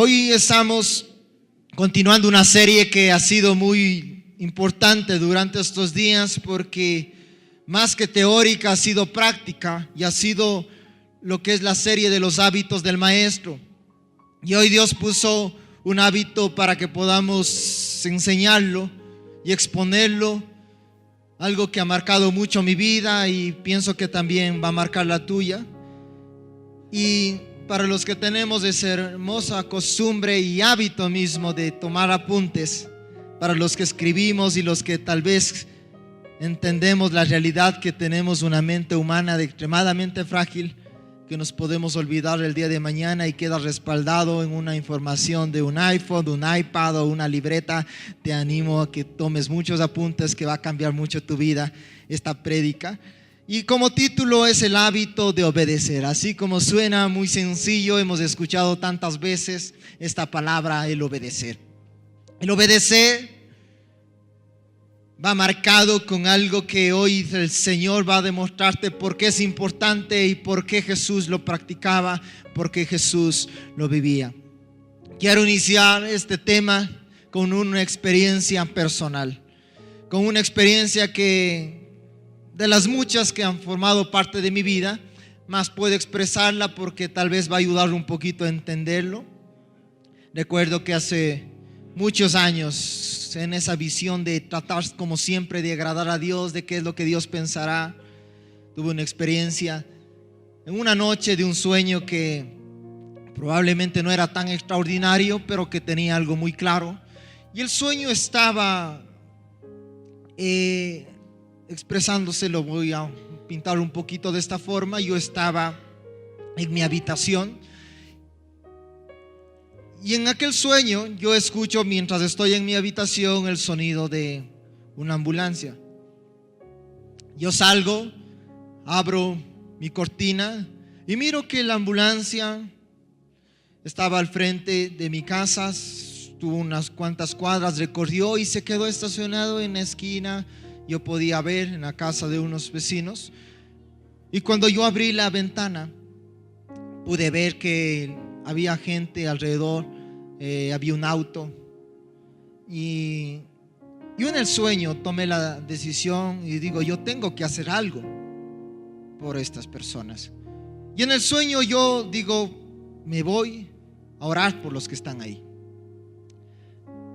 Hoy estamos continuando una serie que ha sido muy importante durante estos días porque más que teórica ha sido práctica y ha sido lo que es la serie de los hábitos del maestro. Y hoy Dios puso un hábito para que podamos enseñarlo y exponerlo, algo que ha marcado mucho mi vida y pienso que también va a marcar la tuya. Y para los que tenemos esa hermosa costumbre y hábito mismo de tomar apuntes, para los que escribimos y los que tal vez entendemos la realidad que tenemos una mente humana extremadamente frágil, que nos podemos olvidar el día de mañana y queda respaldado en una información de un iPhone, de un iPad o una libreta. Te animo a que tomes muchos apuntes, que va a cambiar mucho tu vida esta prédica. Y como título es el hábito de obedecer. Así como suena muy sencillo, hemos escuchado tantas veces esta palabra, el obedecer. El obedecer va marcado con algo que hoy el Señor va a demostrarte por qué es importante y por qué Jesús lo practicaba, por qué Jesús lo vivía. Quiero iniciar este tema con una experiencia personal, con una experiencia que de las muchas que han formado parte de mi vida, más puedo expresarla porque tal vez va a ayudar un poquito a entenderlo. Recuerdo que hace muchos años, en esa visión de tratar como siempre de agradar a Dios, de qué es lo que Dios pensará, tuve una experiencia en una noche de un sueño que probablemente no era tan extraordinario, pero que tenía algo muy claro. Y el sueño estaba expresándose, lo voy a pintar un poquito de esta forma. Yo estaba en mi habitación y en aquel sueño yo escucho, mientras estoy en mi habitación, el sonido de una ambulancia. Yo salgo, abro mi cortina y miro que la ambulancia estaba al frente de mi casa. Tuvo unas cuantas cuadras, recorrió y se quedó estacionado en la esquina. Yo podía ver en la casa de unos vecinos. Y cuando yo abrí la ventana, pude ver que había gente alrededor, había un auto. Y yo en el sueño tomé la decisión y digo, yo tengo que hacer algo por estas personas. Y en el sueño yo digo, me voy a orar por los que están ahí.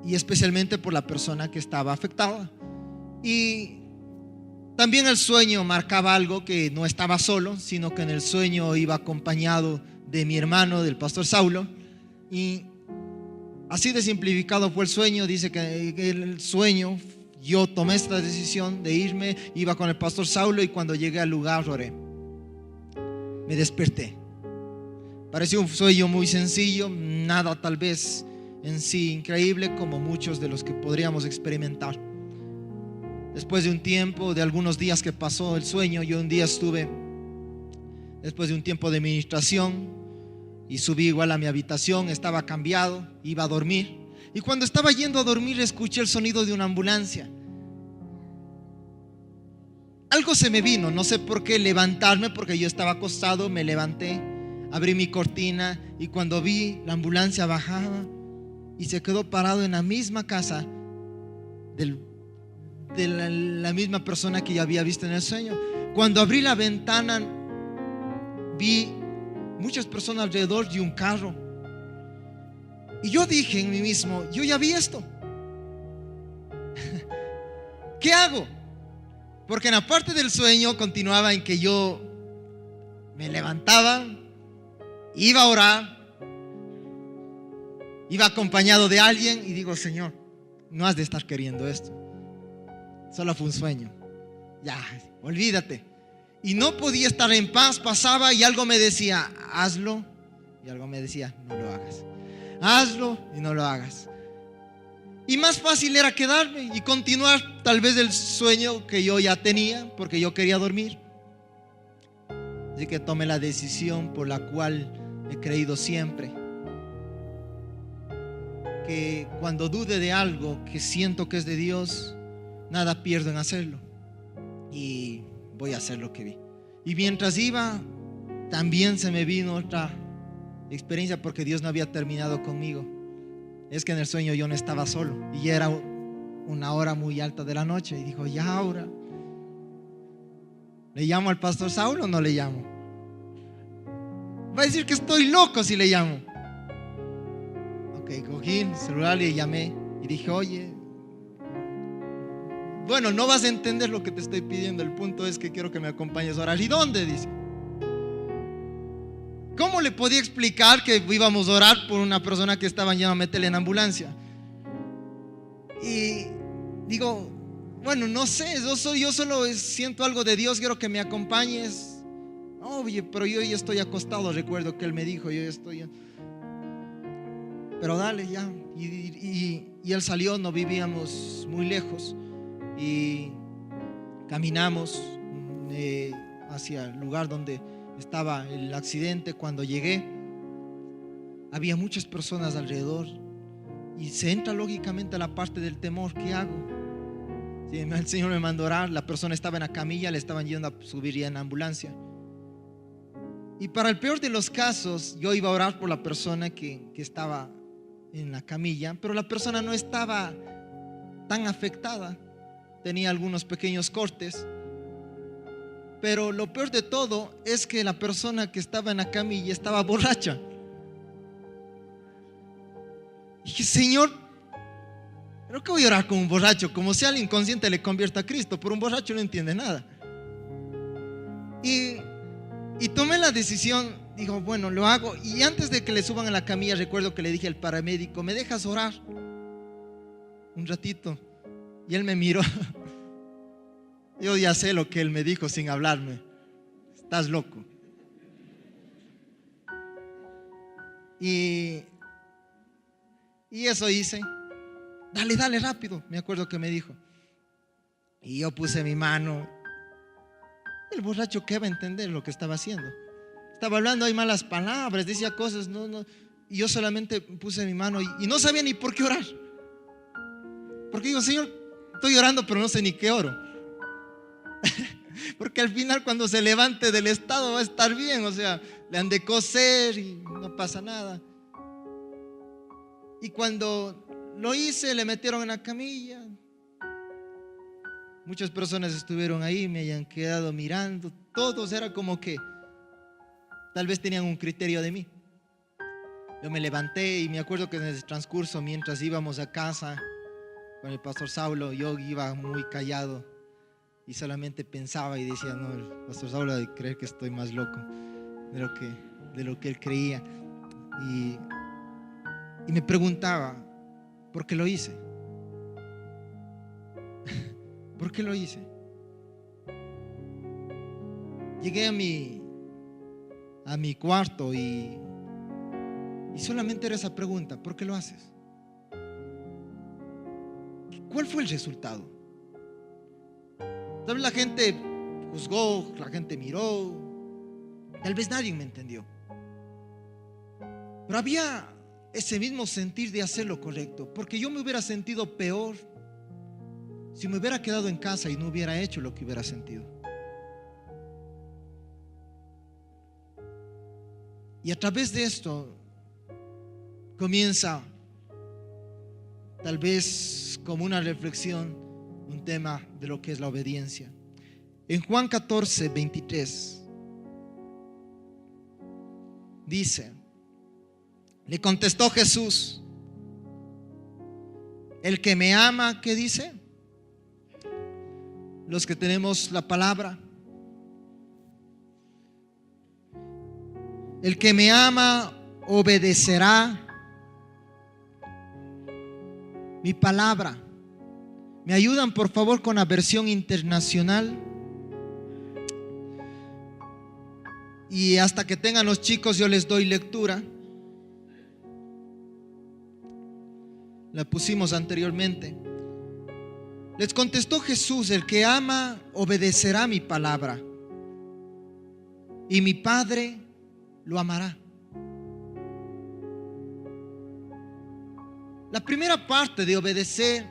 Y especialmente por la persona que estaba afectada. Y también el sueño marcaba algo, que no estaba solo, sino que en el sueño iba acompañado de mi hermano, del pastor Saulo. Y así de simplificado fue el sueño. Dice que el sueño, yo tomé esta decisión de irme, iba con el pastor Saulo y cuando llegué al lugar oré. Me desperté. Pareció un sueño muy sencillo, nada tal vez en sí increíble como muchos de los que podríamos experimentar. Después de un tiempo, de algunos días que pasó el sueño, yo un día estuve, después de un tiempo de ministración, y subí igual a mi habitación, estaba cambiado, iba a dormir. Y cuando estaba yendo a dormir, escuché el sonido de una ambulancia. Algo se me vino, no sé por qué, levantarme, porque yo estaba acostado. Me levanté, abrí mi cortina y cuando vi la ambulancia bajaba y se quedó parado en la misma casa de la misma persona que yo había visto en el sueño. Cuando abrí la ventana, vi muchas personas alrededor de un carro. Y yo dije en mí mismo, yo ya vi esto. ¿Qué hago? Porque en la parte del sueño continuaba en que yo me levantaba, iba a orar, iba acompañado de alguien y digo, Señor, no has de estar queriendo esto. Solo fue un sueño. Ya, olvídate. Y no podía estar en paz. Pasaba y algo me decía, hazlo. Y algo me decía, no lo hagas. Hazlo y no lo hagas. Y más fácil era quedarme y continuar tal vez el sueño que yo ya tenía, porque yo quería dormir. Así que tomé la decisión por la cual he creído siempre, que cuando dude de algo que siento que es de Dios, nada pierdo en hacerlo. Y voy a hacer lo que vi. Y mientras iba, también se me vino otra experiencia porque Dios no había terminado conmigo. Es que en el sueño yo no estaba solo y ya era una hora muy alta de la noche. Y dijo, ya ahora, ¿le llamo al pastor Saulo o no le llamo? Va a decir que estoy loco si le llamo. Ok, cogí el celular y llamé y dije, oye, bueno, no vas a entender lo que te estoy pidiendo. El punto es que quiero que me acompañes a orar. ¿Y dónde? Dice. ¿Cómo le podía explicar que íbamos a orar por una persona que estaban yendo a meterle en ambulancia? Y digo, bueno, no sé, yo solo siento algo de Dios, quiero que me acompañes. Oye, pero yo ya estoy acostado, recuerdo que él me dijo, yo ya estoy. Pero dale ya. Y él salió, no vivíamos muy lejos. Y caminamos hacia el lugar donde estaba el accidente. Cuando llegué, había muchas personas alrededor y se entra lógicamente a la parte del temor. ¿Qué hago? Sí, el Señor me mandó a orar. La persona estaba en la camilla, le estaban yendo a subir ya en ambulancia. Y para el peor de los casos, yo iba a orar por la persona que estaba en la camilla, pero la persona no estaba tan afectada, tenía algunos pequeños cortes. Pero lo peor de todo es que la persona que estaba en la camilla estaba borracha. Y dije, Señor, ¿pero qué voy a orar con un borracho? Como si al inconsciente le convierta a Cristo, pero un borracho no entiende nada. Y tomé la decisión, digo, bueno, lo hago. Y antes de que le suban a la camilla, recuerdo que le dije al paramédico, ¿me dejas orar un ratito? Y él me miró. Yo ya sé lo que él me dijo sin hablarme. Estás loco. Y eso hice. Dale rápido, me acuerdo que me dijo. Y yo puse mi mano. El borracho, ¿qué va a entender lo que estaba haciendo? Estaba hablando, hay malas palabras, decía cosas, no. Y yo solamente puse mi mano y no sabía ni por qué orar. Porque digo, Señor, estoy orando, pero no sé ni qué oro. Porque al final, cuando se levante del estado, va a estar bien. O sea, le han de coser y no pasa nada. Y cuando lo hice, le metieron en la camilla. Muchas personas estuvieron ahí, me hayan quedado mirando. Todos era como que tal vez tenían un criterio de mí. Yo me levanté y me acuerdo que en el transcurso, mientras íbamos a casa con el pastor Saulo, yo iba muy callado y solamente pensaba y decía, no, el pastor Saulo debe creer que estoy más loco de lo que él creía. Y me preguntaba, ¿por qué lo hice? ¿Por qué lo hice? Llegué a mi cuarto y solamente era esa pregunta, ¿por qué lo haces? ¿Cuál fue el resultado? Tal vez la gente juzgó, la gente miró, tal vez nadie me entendió. Pero había ese mismo sentir de hacer lo correcto, porque yo me hubiera sentido peor si me hubiera quedado en casa y no hubiera hecho lo que hubiera sentido. Y a través de esto comienza, tal vez como una reflexión, un tema de lo que es la obediencia. En Juan 14, 23 dice, le contestó Jesús, el que me ama, ¿qué dice? Los que tenemos la palabra, el que me ama obedecerá mi palabra. ¿Me ayudan por favor con la versión internacional? Y hasta que tengan los chicos yo les doy lectura. La pusimos anteriormente. Les contestó Jesús, el que ama obedecerá mi palabra, y mi Padre lo amará. La primera parte de obedecer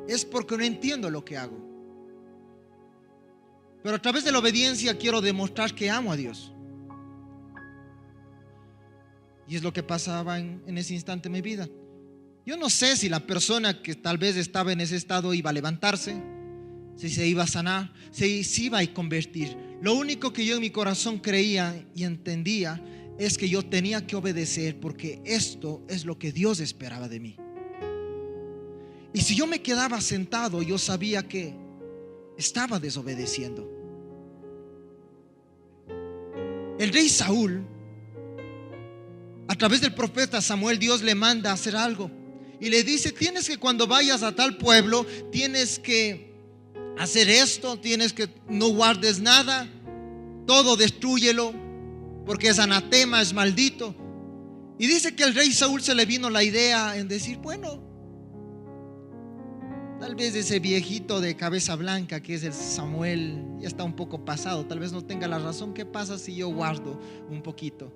es porque no entiendo lo que hago, pero a través de la obediencia quiero demostrar que amo a Dios. Y es lo que pasaba en ese instante en mi vida. Yo no sé si la persona que tal vez estaba en ese estado iba a levantarse, si se iba a sanar, si se iba a convertir. Lo único que yo en mi corazón creía y entendía es que yo tenía que obedecer, porque esto es lo que Dios esperaba de mí. Y si yo me quedaba sentado, yo sabía que estaba desobedeciendo. El rey Saúl, a través del profeta Samuel, Dios le manda a hacer algo y le dice: tienes que, cuando vayas a tal pueblo, tienes que hacer esto, tienes que, no guardes nada, todo destrúyelo, porque es anatema, es maldito. Y dice que al rey Saúl se le vino la idea en decir: bueno, tal vez ese viejito de cabeza blanca que es el Samuel ya está un poco pasado, tal vez no tenga la razón. ¿Qué pasa si yo guardo un poquito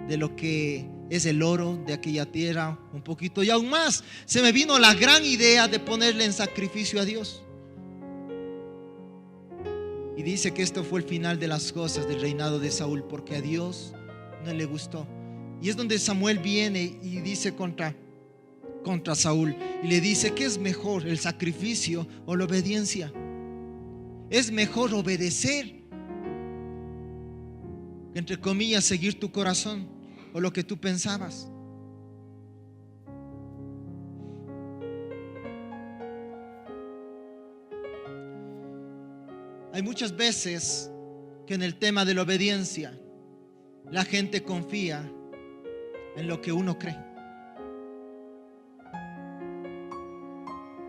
de lo que es el oro de aquella tierra, un poquito? Y aún más, se me vino la gran idea de ponerle en sacrificio a Dios. Y dice que esto fue el final de las cosas del reinado de Saúl, porque a Dios no le gustó. Y es donde Samuel viene y dice contra Saúl, y le dice: ¿qué es mejor, el sacrificio o la obediencia? Es mejor obedecer, entre comillas, seguir tu corazón o lo que tú pensabas. Hay muchas veces que en el tema de la obediencia la gente confía en lo que uno cree.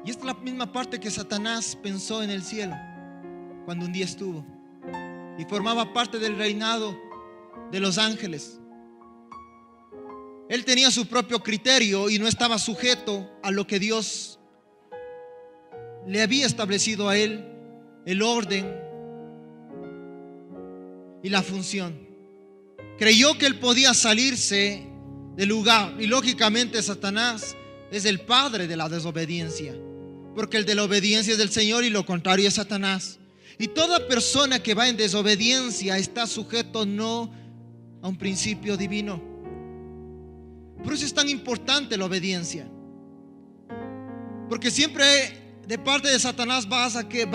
Y esta es la misma parte que Satanás pensó en el cielo cuando un día estuvo y formaba parte del reinado de los ángeles. Él tenía su propio criterio y no estaba sujeto a lo que Dios le había establecido a él, el orden y la función. Creyó que él podía salirse del lugar, y lógicamente Satanás es el padre de la desobediencia, porque el de la obediencia es del Señor y lo contrario es Satanás. Y toda persona que va en desobediencia está sujeto no a un principio divino. Por eso es tan importante la obediencia, porque siempre de parte de Satanás va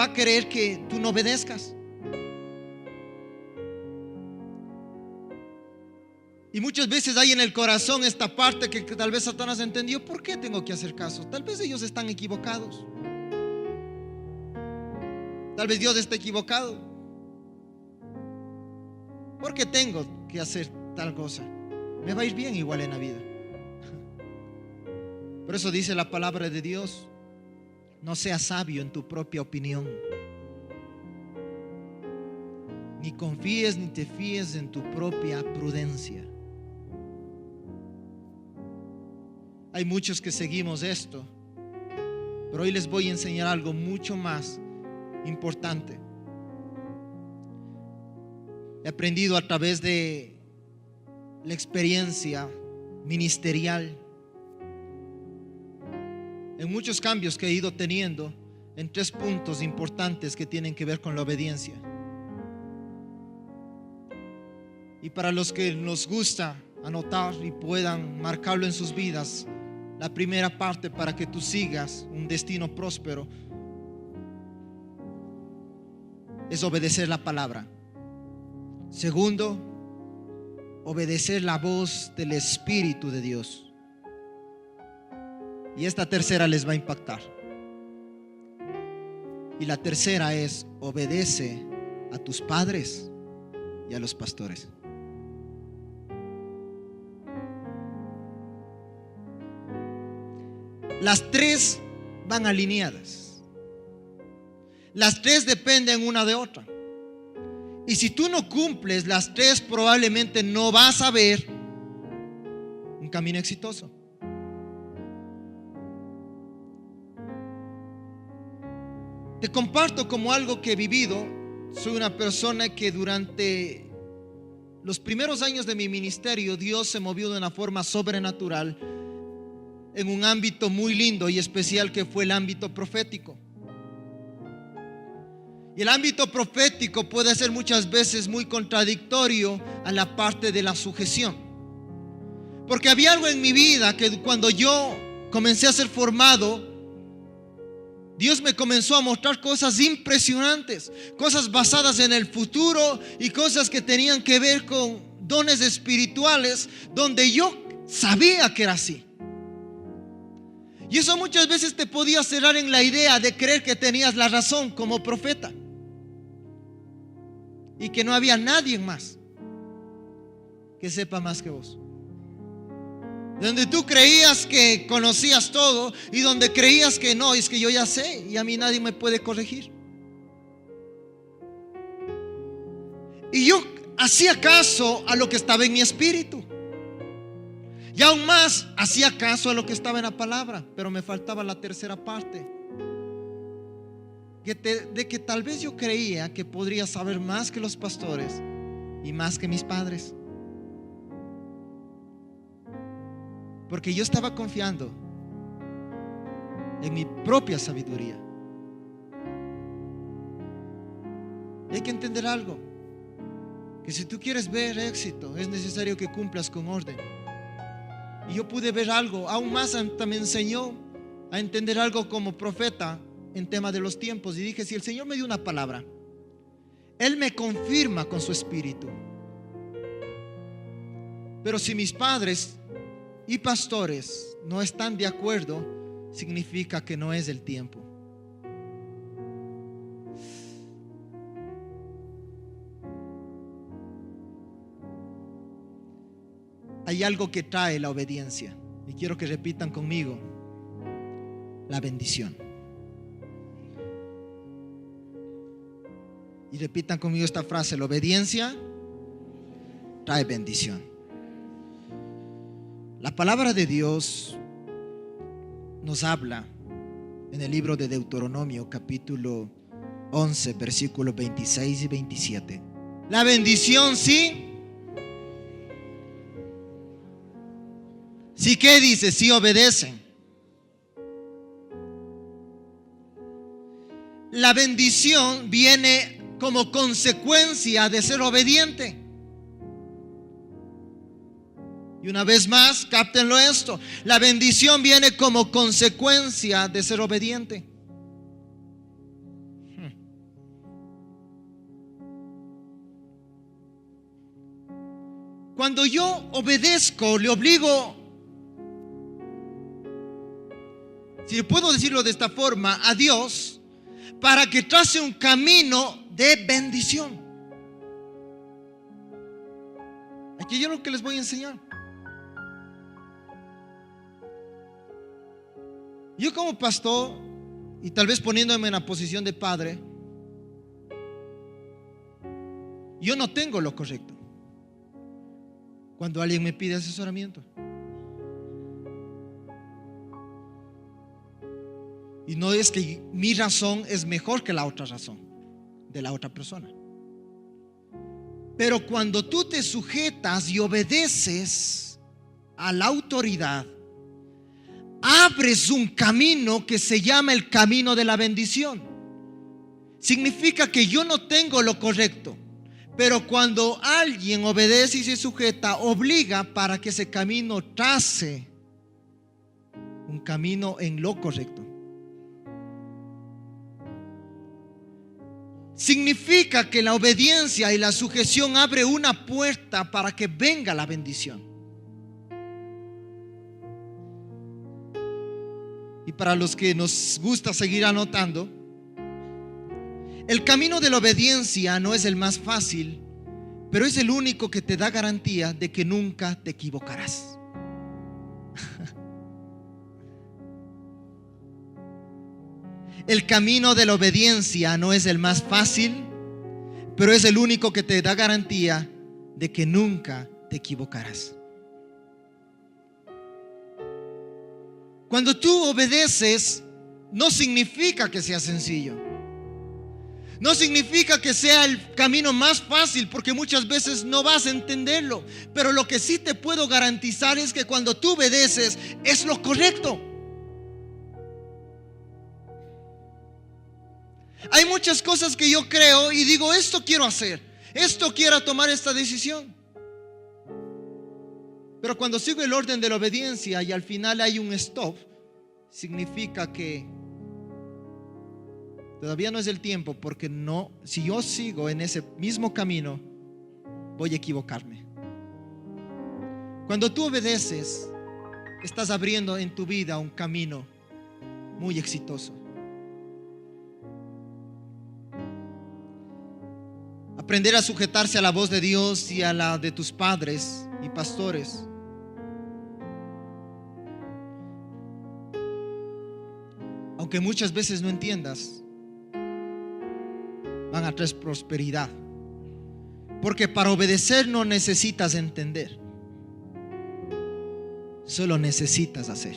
a querer que tú no obedezcas. Y muchas veces hay en el corazón esta parte que tal vez Satanás entendió: ¿por qué tengo que hacer caso? Tal vez ellos están equivocados, tal vez Dios está equivocado. ¿Por qué tengo que hacer tal cosa? Me va a ir bien igual en la vida. Por eso dice la palabra de Dios: no seas sabio en tu propia opinión, ni confíes ni te fíes en tu propia prudencia. Hay muchos que seguimos esto, pero hoy les voy a enseñar algo mucho más importante. He aprendido a través de la experiencia ministerial, en muchos cambios que he ido teniendo, en 3 puntos importantes que tienen que ver con la obediencia. Y para los que nos gusta anotar y puedan marcarlo en sus vidas, la primera parte, para que tú sigas un destino próspero, es obedecer la palabra. Segundo, obedecer la voz del Espíritu de Dios. Y esta tercera les va a impactar. Y la tercera es: obedece a tus padres y a los pastores. Las 3 van alineadas. Las 3 dependen una de otra. Y si tú no cumples las 3, probablemente no vas a ver un camino exitoso. Te comparto como algo que he vivido. Soy una persona que durante los primeros años de mi ministerio, Dios se movió de una forma sobrenatural en un ámbito muy lindo y especial, que fue el ámbito profético. Y el ámbito profético puede ser muchas veces muy contradictorio a la parte de la sujeción, Porque había algo en mi vida que cuando yo comencé a ser formado, Dios me comenzó a mostrar cosas impresionantes, cosas basadas en el futuro y cosas que tenían que ver con dones espirituales, donde yo sabía que era así. Y eso muchas veces te podía cerrar en la idea de creer que tenías la razón como profeta y que no había nadie más que sepa más que vos. Donde tú creías que conocías todo y donde creías que no, es que yo ya sé y a mí nadie me puede corregir. Y yo hacía caso a lo que estaba en mi espíritu. Y aún más hacía caso a lo que estaba en la palabra, pero me faltaba la tercera parte. De que tal vez yo creía que podría saber más que los pastores y más que mis padres. Porque yo estaba confiando en mi propia sabiduría. Y hay que entender algo, que si tú quieres ver éxito, es necesario que cumplas con orden. Y yo pude ver algo, aún más hasta me enseñó a entender algo como profeta en tema de los tiempos. Y dije, si el Señor me dio una palabra, Él me confirma con su espíritu. Pero si mis padres y pastores no están de acuerdo, significa que no es el tiempo. Hay algo que trae la obediencia y quiero que repitan conmigo: la bendición. Y repitan conmigo esta frase: la obediencia trae bendición. La palabra de Dios nos habla en el libro de Deuteronomio capítulo 11 versículos 26 y 27. La bendición sí. ¿Sí qué dice? Sí obedecen. La bendición viene como consecuencia de ser obediente. Y una vez más, cáptenlo esto: la bendición viene como consecuencia de ser obediente. Cuando yo obedezco, le obligo, si puedo decirlo de esta forma, a Dios para que trace un camino de bendición. Aquí yo lo que les voy a enseñar. Yo como pastor, y tal vez poniéndome en la posición de padre, yo no tengo lo correcto cuando alguien me pide asesoramiento. Y no es que mi razón es mejor que la otra razón de la otra persona. Pero cuando tú te sujetas y obedeces a la autoridad, abres un camino que se llama el camino de la bendición. Significa que yo no tengo lo correcto, pero cuando alguien obedece y se sujeta, obliga para que ese camino trace un camino en lo correcto. Significa que la obediencia y la sujeción abre una puerta para que venga la bendición. Y para los que nos gusta seguir anotando, el camino de la obediencia no es el más fácil, pero es el único que te da garantía de que nunca te equivocarás. El camino de la obediencia no es el más fácil, pero es el único que te da garantía de que nunca te equivocarás. Cuando tú obedeces, no significa que sea sencillo. No significa que sea el camino más fácil, porque muchas veces no vas a entenderlo. Pero lo que sí te puedo garantizar es que cuando tú obedeces, es lo correcto. Hay muchas cosas que yo creo y digo, esto quiero hacer, esto quiero tomar esta decisión. Pero cuando sigo el orden de la obediencia y al final hay un stop, significa que todavía no es el tiempo, porque no, si yo sigo en ese mismo camino, voy a equivocarme. Cuando tú obedeces, estás abriendo en tu vida un camino muy exitoso. Aprender a sujetarse a la voz de Dios y a la de tus padres y pastores. Aunque muchas veces no entiendas, van a traer prosperidad. Porque para obedecer no necesitas entender, solo necesitas hacer.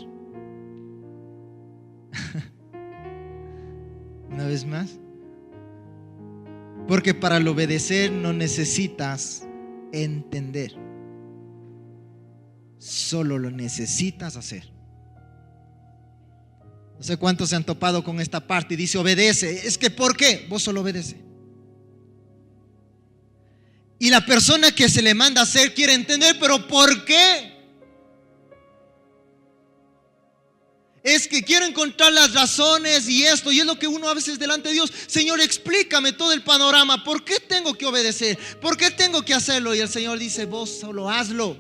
Una vez más. Porque para el obedecer no necesitas entender, solo lo necesitas hacer. No sé cuántos se han topado con esta parte y dice obedece. Es que ¿por qué? Vos solo obedece. Y la persona que se le manda a hacer quiere entender, pero ¿por qué? Es que quiero encontrar las razones y esto, y es lo que uno a veces delante de Dios: Señor, explícame todo el panorama. ¿Por qué tengo que obedecer? ¿Por qué tengo que hacerlo? Y el Señor dice: vos solo hazlo.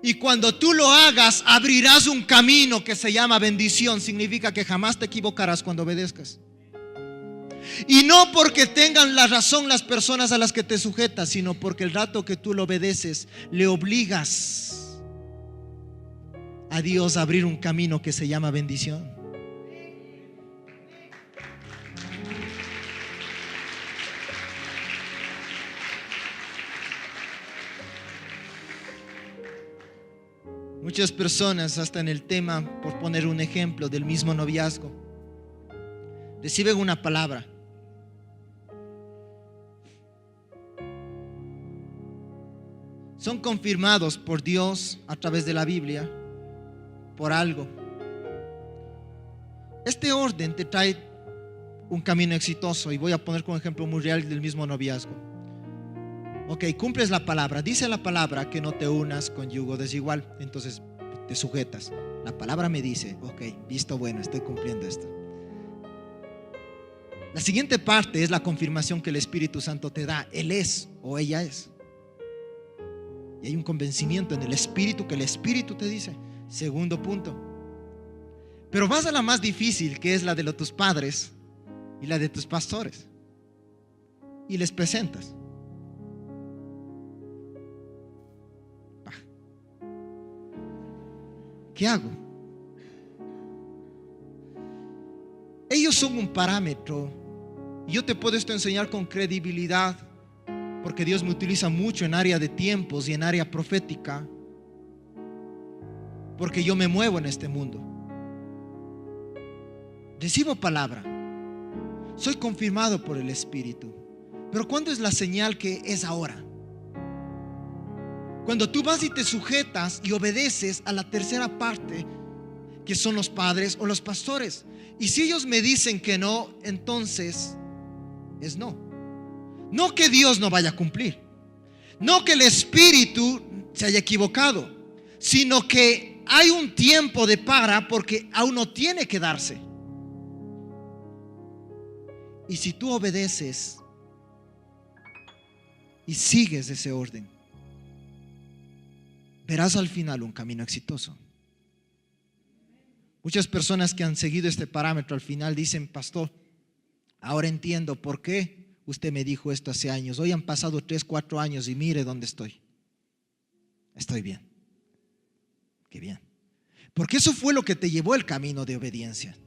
Y cuando tú lo hagas, abrirás un camino que se llama bendición. Significa que jamás te equivocarás cuando obedezcas. Y no porque tengan la razón las personas a las que te sujetas, sino porque el rato que tú lo obedeces, le obligas a Dios a abrir un camino que se llama bendición. Muchas personas, hasta en el tema, por poner un ejemplo del mismo noviazgo, reciben una palabra. Son confirmados por Dios a través de la Biblia por algo. Este orden te trae un camino exitoso, y voy a poner como ejemplo muy real del mismo noviazgo. Ok, cumples la palabra, dice la palabra que no te unas con yugo desigual, entonces te sujetas. La palabra me dice, ok, visto bueno, estoy cumpliendo esto. La siguiente parte es la confirmación que el Espíritu Santo te da. Él es o ella es. Y hay un convencimiento en el Espíritu que el Espíritu te dice. Segundo punto. Pero vas a la más difícil, que es la de tus padres y la de tus pastores, y les presentas. ¿Qué hago? Ellos son un parámetro. Yo te puedo esto enseñar con credibilidad, porque Dios me utiliza mucho en área de tiempos y en área profética, porque yo me muevo en este mundo. Recibo palabra, soy confirmado por el Espíritu. Pero ¿cuándo es la señal que es ahora? Cuando tú vas y te sujetas y obedeces a la tercera parte, que son los padres o los pastores. Y si ellos me dicen que no, entonces es no. No que Dios no vaya a cumplir, no que el Espíritu se haya equivocado, sino que hay un tiempo de para, porque aún no tiene que darse. Y si tú obedeces y sigues ese orden, verás al final un camino exitoso. Muchas personas que han seguido este parámetro al final dicen: pastor, ahora entiendo por qué usted me dijo esto hace años. Hoy han pasado 3, 4 años y mire dónde estoy. Estoy bien. Qué bien. Porque eso fue lo que te llevó el camino de obediencia.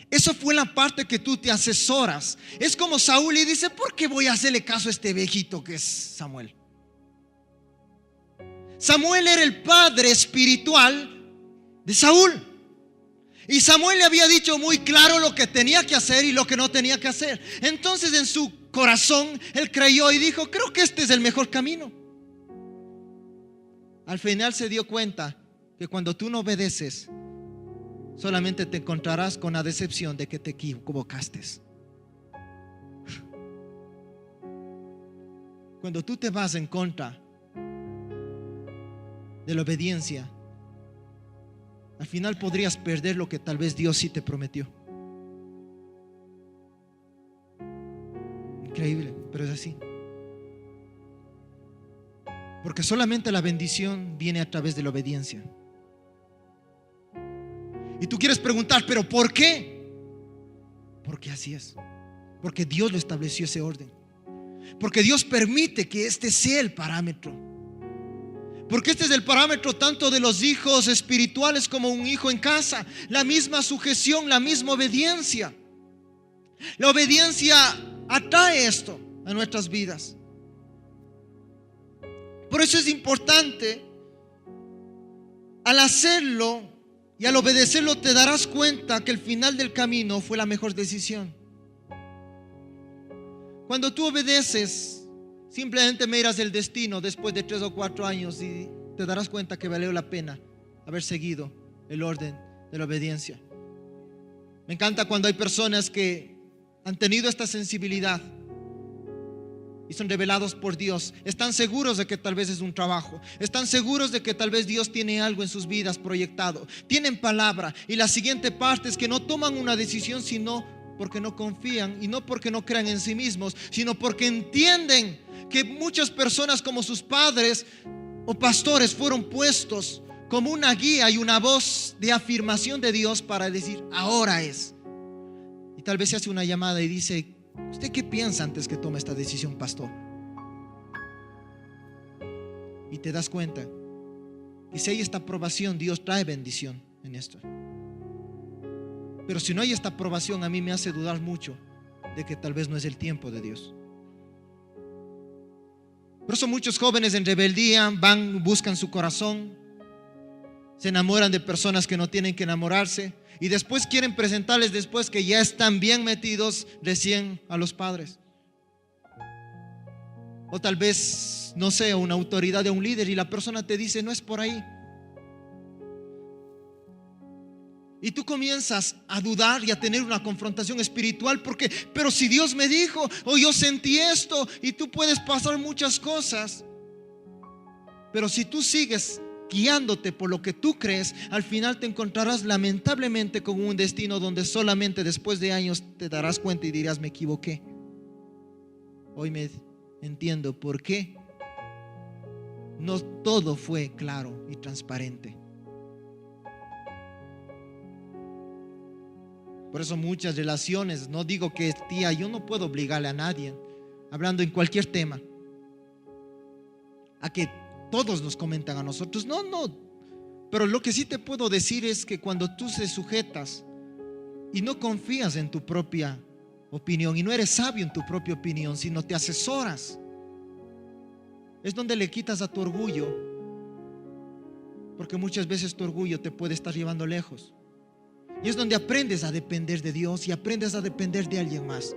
Eso fue la parte que tú te asesoras. Es como Saúl y dice: ¿por qué voy a hacerle caso a este viejito que es Samuel? Samuel era el padre espiritual de Saúl, y Samuel le había dicho muy claro lo que tenía que hacer y lo que no tenía que hacer. Entonces en su corazón él creyó y dijo: creo que este es el mejor camino. Al final se dio cuenta que cuando tú no obedeces, solamente te encontrarás con la decepción de que te equivocaste. Cuando tú te vas en contra de la obediencia, al final podrías perder lo que tal vez Dios sí te prometió. Increíble, pero es así. Porque solamente la bendición viene a través de la obediencia. Y tú quieres preguntar, ¿pero por qué? Porque así es. Porque Dios lo estableció ese orden. Porque Dios permite que este sea el parámetro. Porque este es el parámetro tanto de los hijos espirituales como un hijo en casa. La misma sujeción, la misma obediencia. La obediencia atrae esto a nuestras vidas. Por eso es importante, al hacerlo y al obedecerlo, te darás cuenta que el final del camino fue la mejor decisión. Cuando tú obedeces, simplemente miras el destino después de 3 o 4 años y te darás cuenta que valió la pena haber seguido el orden de la obediencia. Me encanta cuando hay personas que han tenido esta sensibilidad y son revelados por Dios. Están seguros de que tal vez es un trabajo. Están seguros de que tal vez Dios tiene algo en sus vidas proyectado. Tienen palabra. Y la siguiente parte es que no toman una decisión sino porque no confían, y no porque no crean en sí mismos, sino porque entienden que muchas personas como sus padres o pastores fueron puestos como una guía y una voz de afirmación de Dios para decir, ahora es. Y tal vez se hace una llamada y dice, ¿usted qué piensa antes que tome esta decisión, pastor? Y te das cuenta que si hay esta aprobación, Dios trae bendición en esto. Pero si no hay esta aprobación, a mí me hace dudar mucho de que tal vez no es el tiempo de Dios. Por eso muchos jóvenes en rebeldía van, buscan su corazón, se enamoran de personas que no tienen que enamorarse, y después quieren presentarles después que ya están bien metidos recién a los padres. O tal vez, no sé, una autoridad de un líder y la persona te dice, no es por ahí. Y tú comienzas a dudar y a tener una confrontación espiritual porque, pero si Dios me dijo, o yo sentí esto, y tú puedes pasar muchas cosas. Pero si tú sigues guiándote por lo que tú crees, al final te encontrarás lamentablemente con un destino donde solamente después de años te darás cuenta y dirás, me equivoqué. Hoy me entiendo por qué no todo fue claro y transparente. Por eso muchas relaciones, no digo que tía, yo no puedo obligarle a nadie, hablando en cualquier tema, a que todos nos comentan a nosotros. No, pero lo que sí te puedo decir es que cuando tú te sujetas y no confías en tu propia opinión y no eres sabio en tu propia opinión, sino te asesoras, es donde le quitas a tu orgullo, porque muchas veces tu orgullo te puede estar llevando lejos. Y es donde aprendes a depender de Dios y aprendes a depender de alguien más.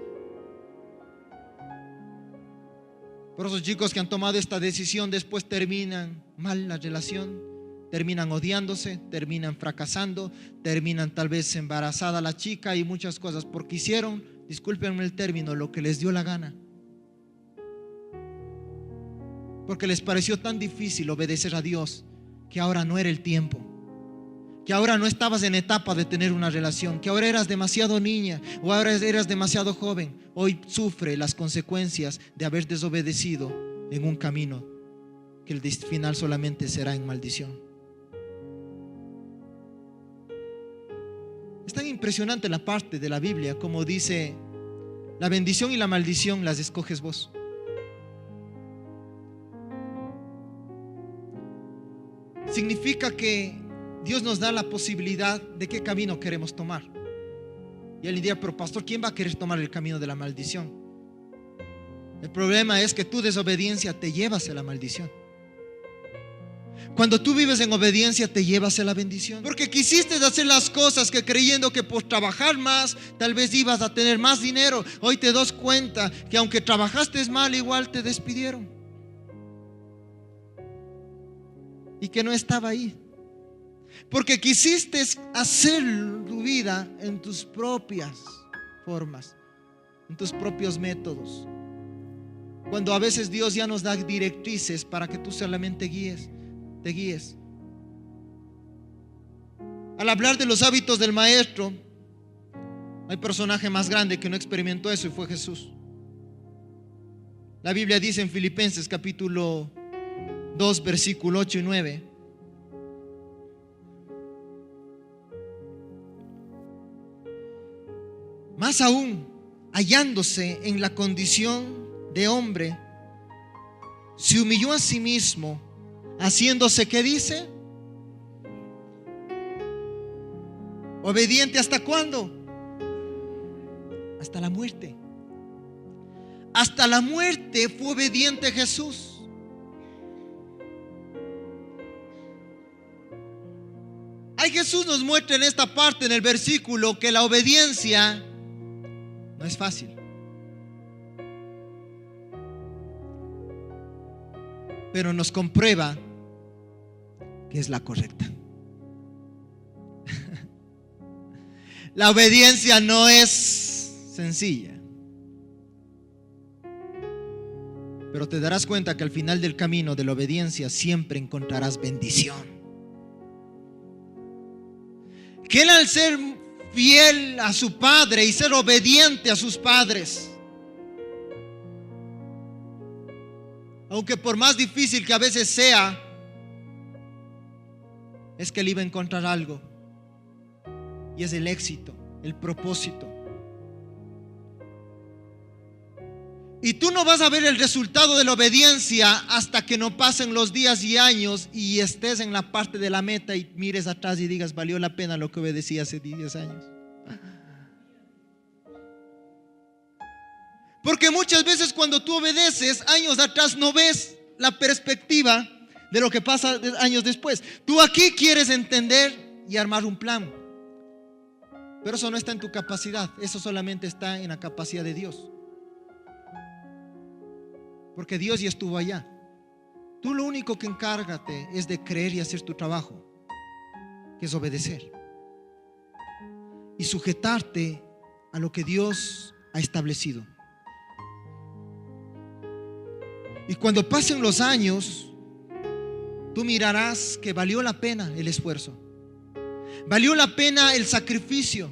Por esos chicos que han tomado esta decisión después terminan mal la relación, terminan odiándose, terminan fracasando, terminan tal vez embarazada la chica y muchas cosas porque hicieron, discúlpenme el término, lo que les dio la gana. Porque les pareció tan difícil obedecer a Dios que ahora no era el tiempo. Que ahora no estabas en etapa de tener una relación, que ahora eras demasiado niña o ahora eras demasiado joven. Hoy sufre las consecuencias de haber desobedecido en un camino que el final solamente será en maldición. Es tan impresionante la parte de la Biblia como dice, la bendición y la maldición las escoges vos. Significa que Dios nos da la posibilidad de qué camino queremos tomar. Y él diría, pero pastor, ¿quién va a querer tomar el camino de la maldición? El problema es que tu desobediencia te llevas a la maldición. Cuando tú vives en obediencia te llevas a la bendición. Porque quisiste hacer las cosas que creyendo que por trabajar más tal vez ibas a tener más dinero. Hoy te das cuenta que aunque trabajaste mal, igual te despidieron. Y que no estaba ahí. Porque quisiste hacer tu vida en tus propias formas, en tus propios métodos. Cuando a veces Dios ya nos da directrices para que tú solamente guíes. te guíes. Al hablar de los hábitos del maestro, no hay personaje más grande que no experimentó eso y fue Jesús. La Biblia dice en Filipenses capítulo 2, versículo 8 y 9: más aún, hallándose en la condición de hombre, se humilló a sí mismo, haciéndose, ¿qué dice? Obediente. ¿Hasta cuándo? Hasta la muerte. Hasta la muerte fue obediente Jesús. Ahí Jesús nos muestra en esta parte, en el versículo, que la obediencia no es fácil. Pero nos comprueba que es la correcta. La obediencia no es sencilla. Pero te darás cuenta que al final del camino de la obediencia siempre encontrarás bendición. Que él, al ser fiel a su padre y ser obediente a sus padres, aunque por más difícil que a veces sea, es que él iba a encontrar algo, y es el éxito, el propósito. Y tú no vas a ver el resultado de la obediencia hasta que no pasen los días y años y estés en la parte de la meta y mires atrás y digas: valió la pena lo que obedecí hace 10 años. Porque muchas veces cuando tú obedeces años atrás no ves la perspectiva de lo que pasa años después. Tú aquí quieres entender y armar un plan, pero eso no está en tu capacidad, eso solamente está en la capacidad de Dios. Porque Dios ya estuvo allá. Tú lo único que encárgate es de creer y hacer tu trabajo, que es obedecer y sujetarte a lo que Dios ha establecido. Y cuando pasen los años, tú mirarás que valió la pena el esfuerzo, valió la pena el sacrificio.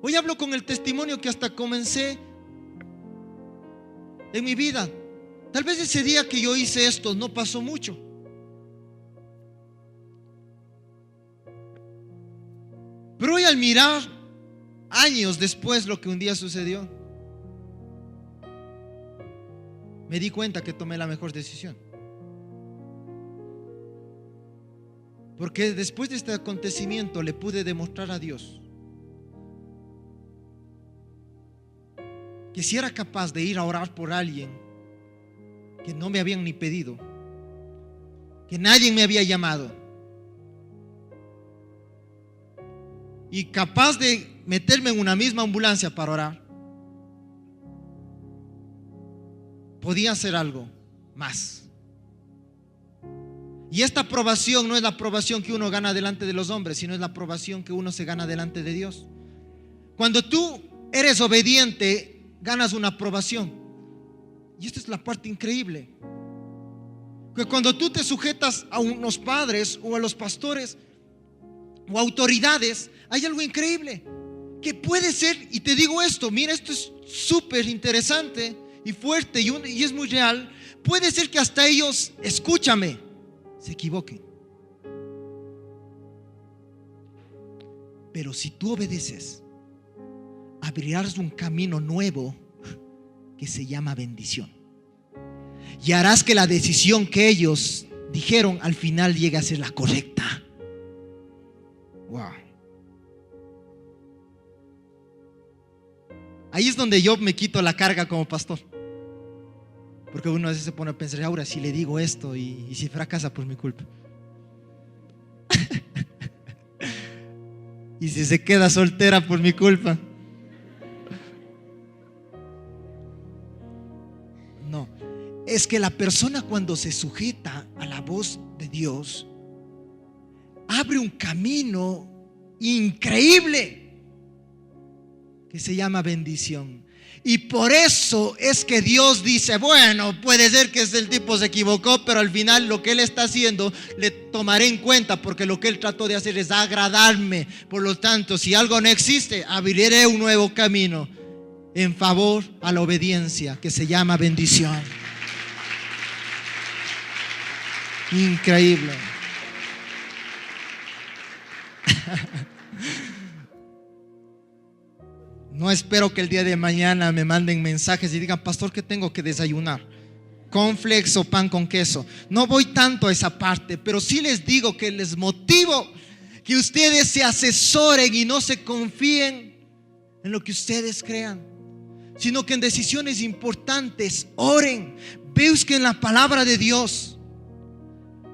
Hoy hablo con el testimonio que hasta comencé en mi vida. Tal vez ese día que yo hice esto no pasó mucho, pero hoy, al mirar años después lo que un día sucedió, me di cuenta que tomé la mejor decisión. Porque después de este acontecimiento le pude demostrar a Dios que si era capaz de ir a orar por alguien que no me habían ni pedido, que nadie me había llamado, y capaz de meterme en una misma ambulancia para orar, podía hacer algo más. Y esta aprobación no es la aprobación que uno gana delante de los hombres, sino es la aprobación que uno se gana delante de Dios. Cuando tú eres obediente, ganas una aprobación. Y esta es la parte increíble, que cuando tú te sujetas a unos padres o a los pastores o autoridades, hay algo increíble que puede ser, y te digo esto, mira, esto es súper interesante y fuerte y es muy real. Puede ser que hasta ellos, escúchame, se equivoquen, pero si tú obedeces, abrirás un camino nuevo que se llama bendición, y harás que la decisión que ellos dijeron al final llegue a ser la correcta. Wow. Ahí es donde yo me quito la carga como pastor, porque uno a veces se pone a pensar: ahora si le digo esto y si fracasa por mi culpa, y si se queda soltera por mi culpa. No, es que la persona, cuando se sujeta a la voz de Dios, abre un camino increíble que se llama bendición. Y por eso es que Dios dice, bueno, puede ser que el tipo se equivocó, pero al final lo que él está haciendo le tomaré en cuenta, porque lo que él trató de hacer es agradarme. Por lo tanto, si algo no existe, abriré un nuevo camino en favor a la obediencia, que se llama bendición. Increíble. No espero que el día de mañana me manden mensajes y digan, pastor, ¿qué tengo que desayunar? ¿Cornflakes o pan con queso? No voy tanto a esa parte, pero sí les digo que les motivo que ustedes se asesoren y no se confíen en lo que ustedes crean, sino que en decisiones importantes oren, busquen la palabra de Dios,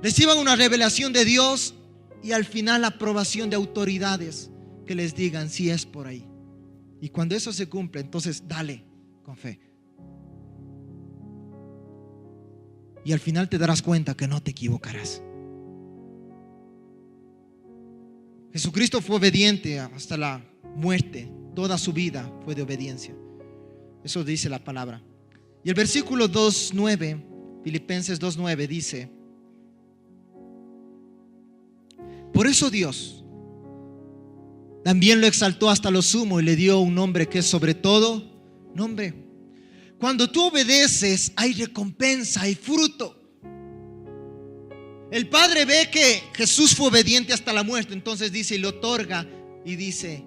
reciban una revelación de Dios y al final la aprobación de autoridades que les digan si es por ahí. Y cuando eso se cumple, entonces dale con fe. Y al final te darás cuenta que no te equivocarás. Jesucristo fue obediente hasta la muerte. Toda su vida fue de obediencia. Eso dice la palabra. Y el versículo 2:9, Filipenses 2:9 dice: por eso Dios también lo exaltó hasta lo sumo y le dio un nombre que es sobre todo nombre. Cuando tú obedeces, hay recompensa, hay fruto. El Padre ve que Jesús fue obediente hasta la muerte, entonces dice y le otorga y dice: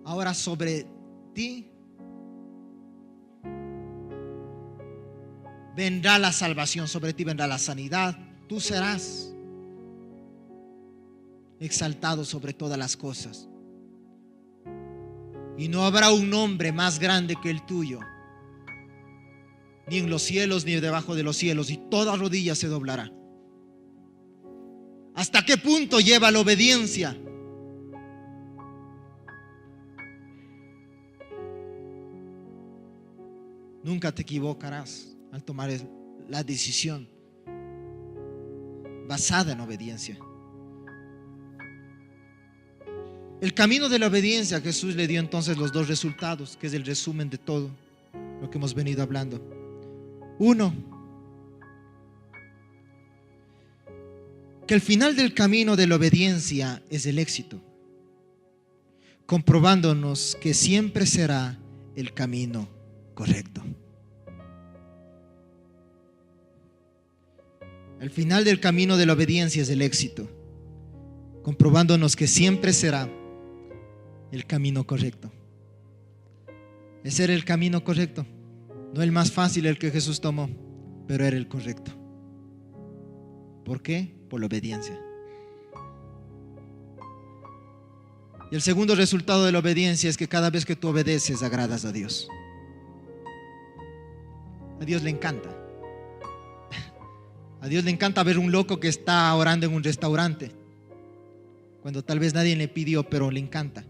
ahora sobre ti vendrá la salvación, sobre ti vendrá la sanidad. Tú serás exaltado sobre todas las cosas. Y no habrá un nombre más grande que el tuyo, ni en los cielos ni debajo de los cielos, y toda rodilla se doblará. ¿Hasta qué punto lleva la obediencia? Nunca te equivocarás al tomar la decisión basada en obediencia. El camino de la obediencia, Jesús le dio entonces los dos resultados, que es el resumen de todo lo que hemos venido hablando. Uno, que el final del camino de la obediencia es el éxito, comprobándonos que siempre será el camino correcto. El final del camino de la obediencia es el éxito, comprobándonos que siempre será el camino correcto. Ese era el camino correcto, no el más fácil el que Jesús tomó, pero era el correcto. ¿Por qué? Por la obediencia. Y el segundo resultado de la obediencia es que cada vez que tú obedeces, agradas a Dios. A Dios le encanta. A Dios le encanta ver un loco que está orando en un restaurante, cuando tal vez nadie le pidió, pero le encanta.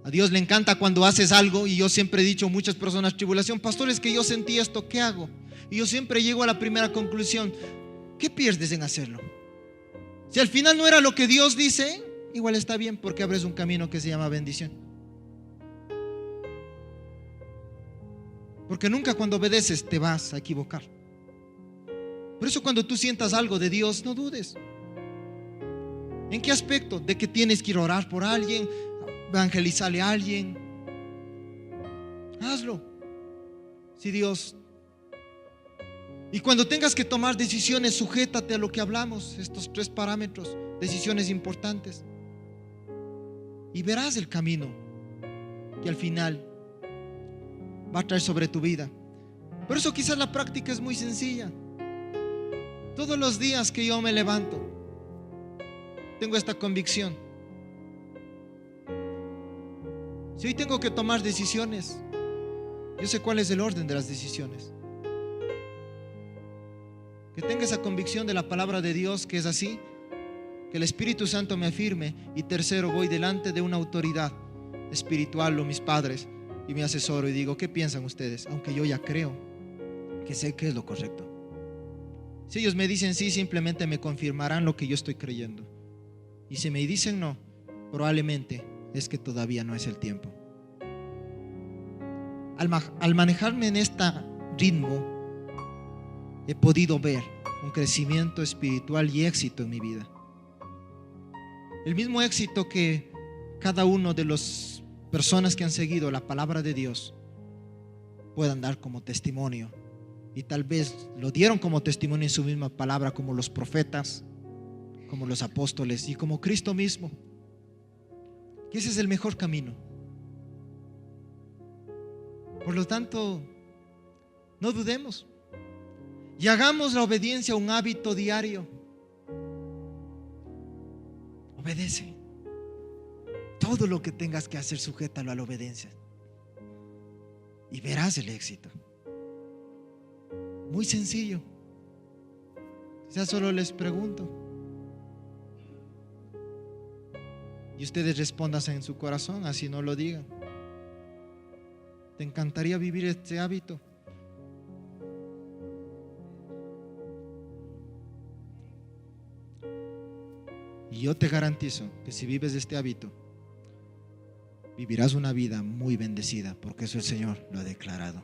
A Dios le encanta cuando haces algo, y yo siempre he dicho a muchas personas: tribulación, pastor, es que yo sentí esto, ¿qué hago? Y yo siempre llego a la primera conclusión: ¿qué pierdes en hacerlo? Si al final no era lo que Dios dice, igual está bien, porque abres un camino que se llama bendición. Porque nunca cuando obedeces te vas a equivocar. Por eso cuando tú sientas algo de Dios, no dudes. ¿En qué aspecto? De que tienes que ir a orar por alguien, evangelizarle a alguien. Hazlo. Si Dios. Y cuando tengas que tomar decisiones, sujétate a lo que hablamos, estos 3 parámetros, decisiones importantes. Y verás el camino que al final va a traer sobre tu vida. Por eso quizás la práctica es muy sencilla. Todos los días que yo me levanto, tengo esta convicción: si hoy tengo que tomar decisiones, yo sé cuál es el orden de las decisiones. Que tenga esa convicción de la palabra de Dios, que es así, que el Espíritu Santo me afirme. Y tercero, voy delante de una autoridad espiritual o mis padres y me asesoro y digo: ¿qué piensan ustedes? Aunque yo ya creo que sé que es lo correcto. Si ellos me dicen sí, simplemente me confirmarán lo que yo estoy creyendo. Y si me dicen no, probablemente es que todavía no es el tiempo. al manejarme en este ritmo, he podido ver un crecimiento espiritual y éxito en mi vida. El mismo éxito que cada uno de las personas que han seguido la palabra de Dios puedan dar como testimonio. Y tal vez lo dieron como testimonio en su misma palabra, como los profetas, como los apóstoles y como Cristo mismo. Que ese es el mejor camino. Por lo tanto, no dudemos y hagamos la obediencia un hábito diario. Obedece. Todo lo que tengas que hacer, sujétalo a la obediencia y verás el éxito. Muy sencillo. Ya solo les pregunto y ustedes respondan en su corazón, así no lo digan. ¿Te encantaría vivir este hábito? Y yo te garantizo que si vives este hábito, vivirás una vida muy bendecida, porque eso el Señor lo ha declarado.